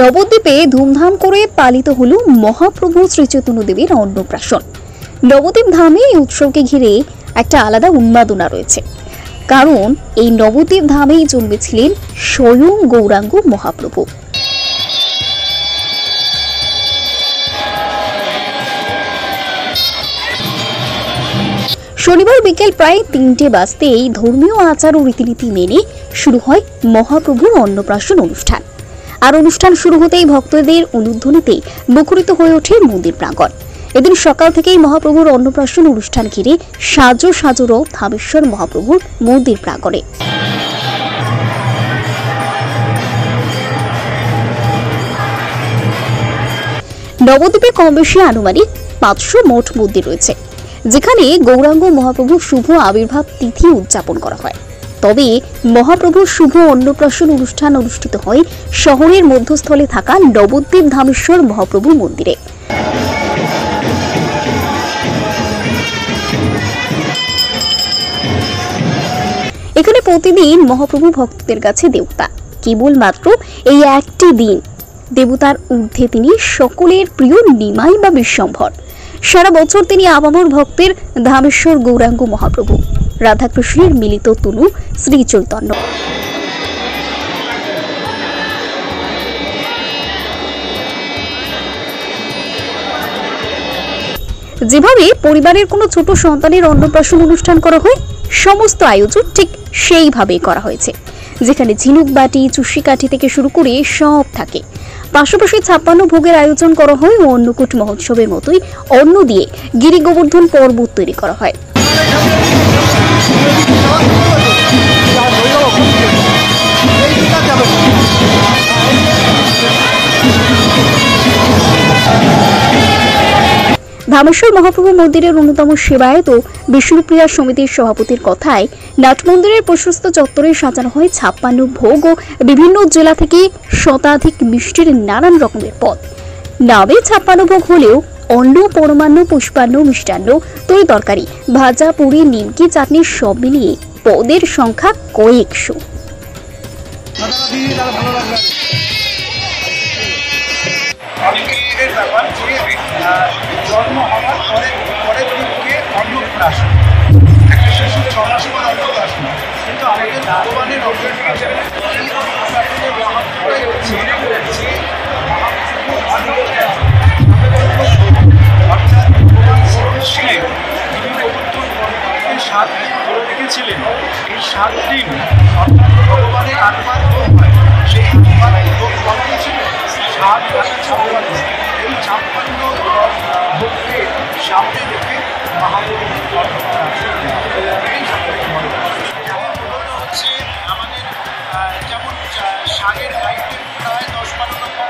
নবদ্বীপে ধুমধাম করে পালিত হল মহাপ্রভু শ্রীচৈতন্যদেবের অন্নপ্রাশন। নবদ্বীপ ধামে এই উৎসবকে ঘিরে একটা আলাদা উন্মাদনা রয়েছে, কারণ এই নবদ্বীপ ধামেই জন্মেছিলেন স্বয়ং গৌরাঙ্গ মহাপ্রভু। শনিবার বিকেল প্রায় ৩টে বাজতেই ধর্মীয় আচার ও রীতিনীতি মেনে শুরু হয় মহাপ্রভুর অন্নপ্রাশন অনুষ্ঠান। আর অনুষ্ঠান শুরু হতেই ভক্তদের উলুধ্বনিতে মুখরিত হয়ে ওঠে মন্দির প্রাঙ্গণ। এদিন সকাল থেকেই মহাপ্রভুর অন্নপ্রাশন অনুষ্ঠান ঘিরে সাজো সাজো রথ ধামেশ্বর মহাপ্রভুর মন্দির প্রাঙ্গণে। নবদ্বীপে কম বেশি আনুমানিক ৫০০ মঠ মন্দির রয়েছে, যেখানে গৌরাঙ্গ মহাপ্রভুর শুভ আবির্ভাব তিথি উদযাপন করা হয়। তবে মহাপ্রভুর শুভ অন্নপ্রাশন অনুষ্ঠান অনুষ্ঠিত হয় শহরের মধ্যস্থলে থাকা নবদ্বীপ ধামেশ্বর মহাপ্রভু মন্দিরে। এখানে প্রতিদিন মহাপ্রভু ভক্তদের কাছে দেবতা, কেবলমাত্র এই একটি দিন দেবতার ঊর্ধ্বে তিনি সকলের প্রিয় নিমাই বা বিশ্বম্ভর। সারা বছর তিনি আপামর ভক্তের ধামেশ্বর গৌরাঙ্গ মহাপ্রভু, রাধাকৃষ্ণের মিলিত তনু শ্রী চৈতন্য। যেভাবে পরিবারের কোনো ছোট সন্তানের অন্নপ্রাশন অনুষ্ঠান করা হয়, সমস্ত আয়োজন ঠিক সেইভাবেই করা হয়েছে, যেখানে ঝিনুক বাটি, চুষি কাঠি থেকে শুরু করে সব থাকে। পাশাপাশি ৫৬ ভোগের আয়োজন করা হয় ও অন্নকূট মহোৎসবের মতোই অন্ন দিয়ে গিরি গোবর্ধন পর্বত তৈরি করা হয়। ধামেশ্বর মহাপ্রভু মন্দিরের অন্যতম সেবায়ত ও বিষ্ণুপ্রিয়া সমিতির সভাপতির কথায় নাট মন্দিরের প্রশস্ত চত্বরে সাজানো হয় ৫৬ ভোগ ও বিভিন্ন জেলা থেকে শতাধিক মিষ্টির নানান রকমের পদ। নামে ৫৬ ভোগ হলেও অন্ন, পরমান্ন, পুষ্পান্ন, মিষ্টান্ন, তরি তরকারি, ভাজা, পুরি, নিমকি, চাটনি সব মিলিয়ে পদের সংখ্যা কয়েকশো। জন্ম হওয়ার পরের দিনকে অন্নপ্রাশন, একটা শিশুর ৬ মাস পর অন্নপ্রাশন। কিন্তু আমাদের ভগবানের অন্নপ্রাশন, এই অন্নপ্রাশনের মহাত্মটাই হচ্ছে অর্থাৎ ভগবান শ্রীকৃষ্ণের তিনি গোবর্ধন পর্বতকে ৭ দিন ধরে রেখেছিলেন। এই ৭ দিন অর্থাৎ ভগবানের ৮বার ভোগ হয়, সেই ৮বার ভোগ কখন ছিল? ৭ + ৫৬। এই ৫৬ ভোগকে সামনে রেখে মহাপ্রভু হচ্ছে আমাদের যেমন শাকের আইটেম প্রায় ১০-১২ রকম,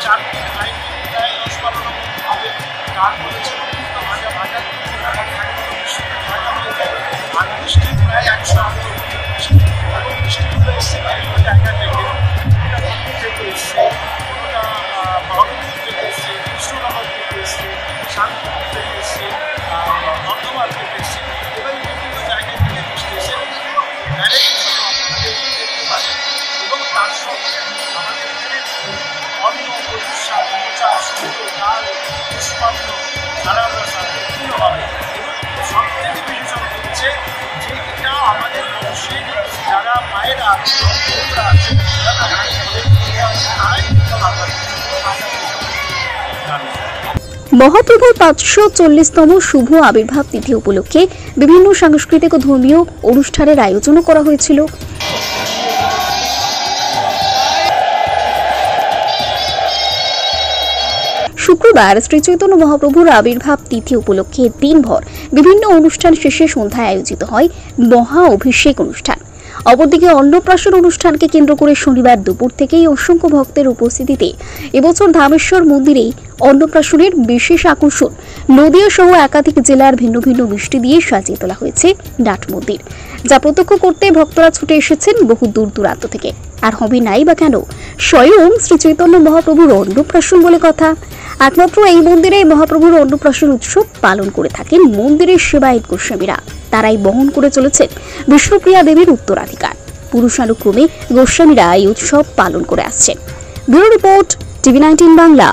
চাটনির আইটেম প্রায় ১০-১২ রকম হবে। তারপরে ছোট ভাজা ভাজা হয়ে যায়। আর মিষ্টি প্রায় ১০০ এবং মিষ্টিগুলো এসছে বিভিন্ন জায়গা থেকে এসছে, কোনোটা বহরমপুর থেকে এসছে, কৃষ্ণনগর থেকে এসছে, শান্তিপুর থেকে এসছে, বর্ধমান থেকে এসছে, এবং বিভিন্ন জায়গা থেকে মিষ্টি এসে দেখতে পারে। এবং তার সঙ্গে আমাদের এখানে অন্ন, প্রতিষ্ঠান, মোচা, শুক্তো, ডাল, পুষ্পান্ন, নানান রসা বিভিন্ন হবে। এবং সবথেকে বিশেষণ হচ্ছে যে এটা আমাদের বংশের যারা মায়েরা আছে, আছে তারা মহাপ্রভুর ৫৪০তম শুভ আবির্ভাব তিথি উপলক্ষে বিভিন্ন সাংস্কৃতিক ও ধর্মীয় অনুষ্ঠানের আয়োজনও করা হয়েছিল। শুক্রবার শ্রী চৈতন্য মহাপ্রভুর আবির্ভাব তিথি উপলক্ষে দিনভর বিভিন্ন অনুষ্ঠান শেষে সন্ধ্যায় আয়োজিত হয় মহা অভিষেক অনুষ্ঠান। অপরদিকে অন্নপ্রাশন অনুষ্ঠানকে কেন্দ্র করে শনিবার দুপুর থেকেই অসংখ্য ভক্তের উপস্থিতিতে এবছর ধামেশ্বর মন্দিরে অন্নপ্রাশনের বিশেষ আকর্ষণ নদিয়া সহ একাধিক জেলার ভিন্ন ভিন্ন মিষ্টি দিয়ে সাজিয়ে তোলা হয়েছে নাট মন্দির, যা প্রত্যক্ষ করতে ভক্তরা ছুটে এসেছেন বহু দূর দূরান্ত থেকে। আর হবে নাই বা কেন, স্বয়ং শ্রী চৈতন্য মহাপ্রভুর অন্নপ্রাশন বলে কথা। একমাত্র এই মন্দিরে মহাপ্রভুর অন্নপ্রাশন উৎসব পালন করে থাকেন মন্দিরের সেবায়ত গোস্বামীরা। তারাই বহন করে চলেছেন বিষ্ণুপ্রিয়া দেবীর উত্তরাধিকার। পুরুষানুক্রমে গোস্বামীরা এই উৎসব পালন করে আসছেন। Bureau report, TV19 Bangla.